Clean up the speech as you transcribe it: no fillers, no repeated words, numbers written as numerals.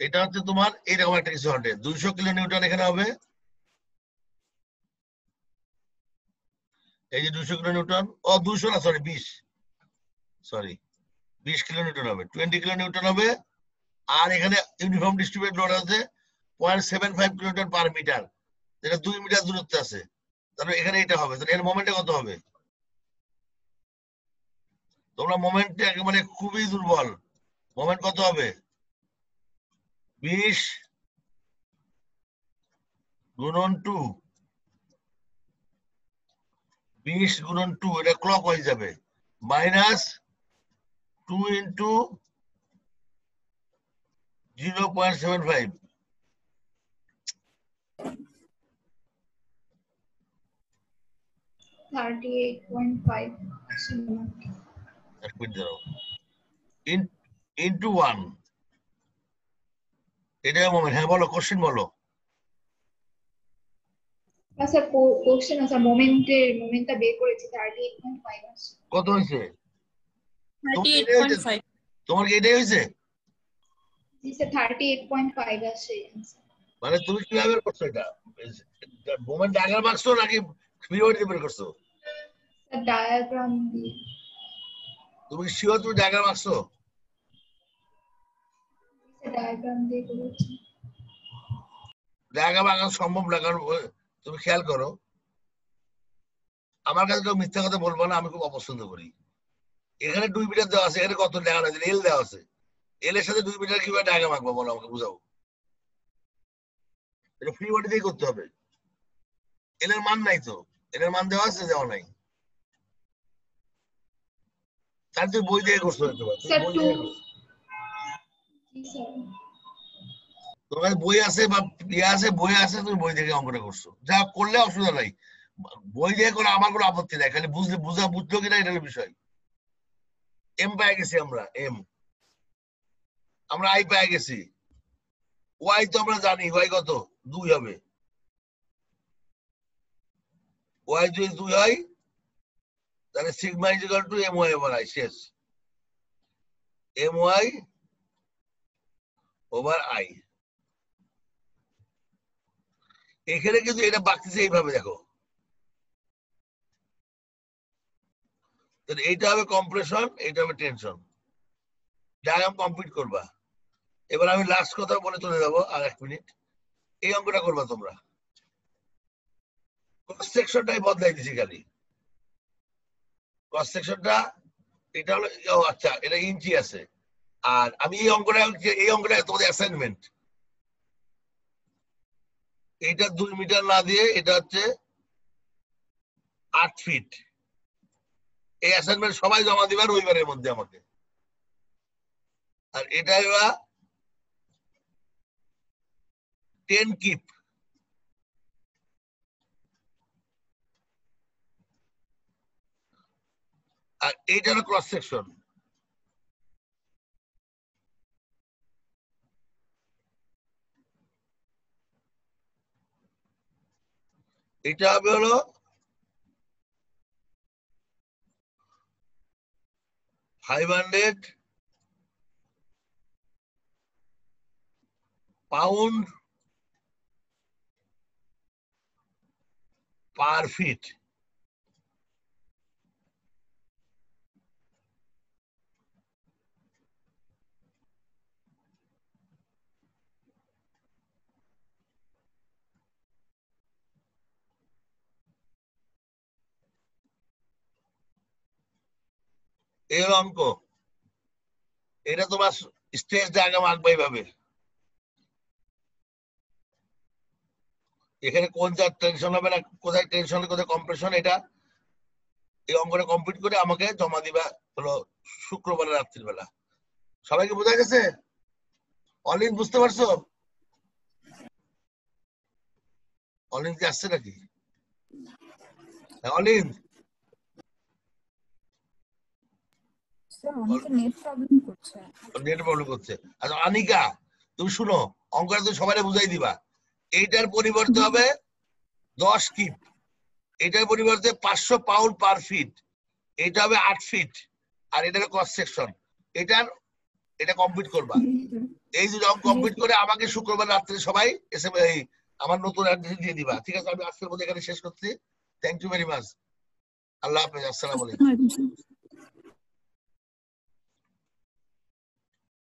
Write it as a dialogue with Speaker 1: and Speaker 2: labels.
Speaker 1: এটা হচ্ছে তোমার এরকম একটা কিছু হবে, 200 কিলো নিউটন এখানে হবে, এই যে 200 কিলো নিউটন, 200 না, সরি 20 কিলো নিউটন হবে, 20 কিলো নিউটন হবে। আর এখানে ইউনিফর্ম ডিস্ট্রিবিউটেড লোড আছে 0.75 কিলোমিটার পার মিটার, যেটা 2 মিটার দূরত্বে আছে। তাহলে এখানে এটা হবে, তাহলে এর মোমেন্টে কত হবে? তোমরা মোমেন্টে একেবারে খুবই দুর্বল, মোমেন্ট কত হবে? 20 গুণন 2, 20 গুণন 2, এটা ক্লক ওয়াইজ যাবে, মাইনাস 2 ইন্টু 0.75, ইন্টু 1, এটা মোমেন্ট। হ্যাঁ বলো, কোশ্চেন বলো।
Speaker 2: স্যার কোশ্চেন আছে, মোমেন্টটা বের করেছি 38.5 আছে।
Speaker 1: কত হয়েছে?
Speaker 3: 38.5।
Speaker 1: তোমার কি এটাই হয়েছে?
Speaker 2: জি স্যার 38.5 আছে।
Speaker 1: মানে তুমি কিভাবে বের করছো এটা? মোমেন্ট ডায়াগ্রাম আঁকছো নাকি পিরিয়ড বের করছো?
Speaker 2: স্যার ডায়াগ্রাম দিয়ে।
Speaker 1: তুমি কি শিওর তুমি ডায়াগ্রাম আঁকছো?
Speaker 2: স্যার ডায়াগ্রাম দিয়ে করেছি।
Speaker 1: ডায়াগ্রাম আঁকা সম্ভব না, কারণ তুমি খেয়াল করো, আমার কাছে কেউ মিথ্যা কথা বলবো না, আমি খুব অপছন্দ করি। এখানে 2 মিটার দেওয়া আছে, এখানে কত দেওয়া আছে? এল দেওয়া আছে, এল এর সাথে 2 মিটার কিভাবে ডায়াগ্রাম আঁকবো বলো আমাকে, বুঝাও। এটা ফ্রি বডি দিয়ে করতে হবে, এল এর মান নাই তো, এল এর মান দেওয়া আছে, দেওয়া নাই, তার তুই বই দিয়ে করছো হয়তো,
Speaker 2: স্যার
Speaker 1: বই
Speaker 2: 2
Speaker 1: দিয়ে করছো।
Speaker 2: জি স্যার।
Speaker 1: তোমার বই আছে বা ইয়ে আছে, বই আছে, তুমি বই থেকে অঙ্কটা করছো, যা করলে অসুবিধা নাই, বই দিয়ে করে আমার কোনো আপত্তি নাই, খালি বুঝলো কিনা এটা হলো বিষয়। এম পেয়ে গেছি আমরা, আমরা আই পেয়ে গেছি, ওয়াই তো আমরা জানি, ওয়াই কত? 2 হবে, ওয়াই যদি 2 হয় তাহলে sigma is equal to M Y over I, শেষ। M Y over I. এখানে কিন্তু এটা বাড়তেছে এইভাবে, দেখো, এইটা হবে কম্প্রেশন, এটা হবে টেনশন। ডায়াগ্রাম কমপ্লিট করবা। এবার আমি লাস্ট কথা বলে চলে যাবো, আর 1 মিনিট। এই অঙ্কটা করবা তোমরা, ক্রস সেকশনটাই বদলাই দিছি খালি। ক্রস সেকশনটা এটা হলো, আচ্ছা এটা ইঞ্চি আছে, আর আমি এই অঙ্কটা তোমাদের অ্যাসাইনমেন্ট, এটা 2 মিটার না দিয়ে এটা হচ্ছে 8 ফিট। এই অ্যাসাইনমেন্ট সবাই জমা দিবা রবিবারের মধ্যে আমাকে। আর এটা এবার 10 কিপ, আর এইটা হলো ক্রস সেকশন। এটা হবে হলো 500 পাউন্ড পার ফিট। এর অঙ্ক, এটা তোমার স্টেজ ডায়াগ্রাম আঁকবা এইভাবে। এখানে কোন যা টেনশন হবে না, কোথায় টেনশন কোথায় কম্প্রেশন, এটা এই অঙ্কটা কমপ্লিট করে আমাকে জমা দিবা হলো শুক্রবার রাত্রির বেলা। সবাইকে বোঝা গেছে? অলিন বুঝতে পারছো? অলিন কি আসছে নাকি? অলিন
Speaker 3: নেট প্রবলেম করছে।
Speaker 1: আচ্ছা আনিকা, তুমি শুনো, অঙ্কটা তুমি সবাই বুঝাই দিবা। এইটার পরিবর্তে হবে 10 কিপ, এটার পরিবর্তে 500 পাউন্ড পার ফিট, এটা হবে 8 ফিট, আর এটা ক্রস সেকশন। এটার এটা কমপ্লিট করবা। এই দুটো অঙ্ক কমপ্লিট করে আমাকে শুক্রবার রাত্রে সবাই এসে এই আমার নতুন অ্যাড্রেস দিয়ে দিবা, ঠিক আছে? আমি আজকের মধ্যে এখানে শেষ করছি। Thank you very much. আল্লাহ হাফেজ, আসসালামু আলাইকুম।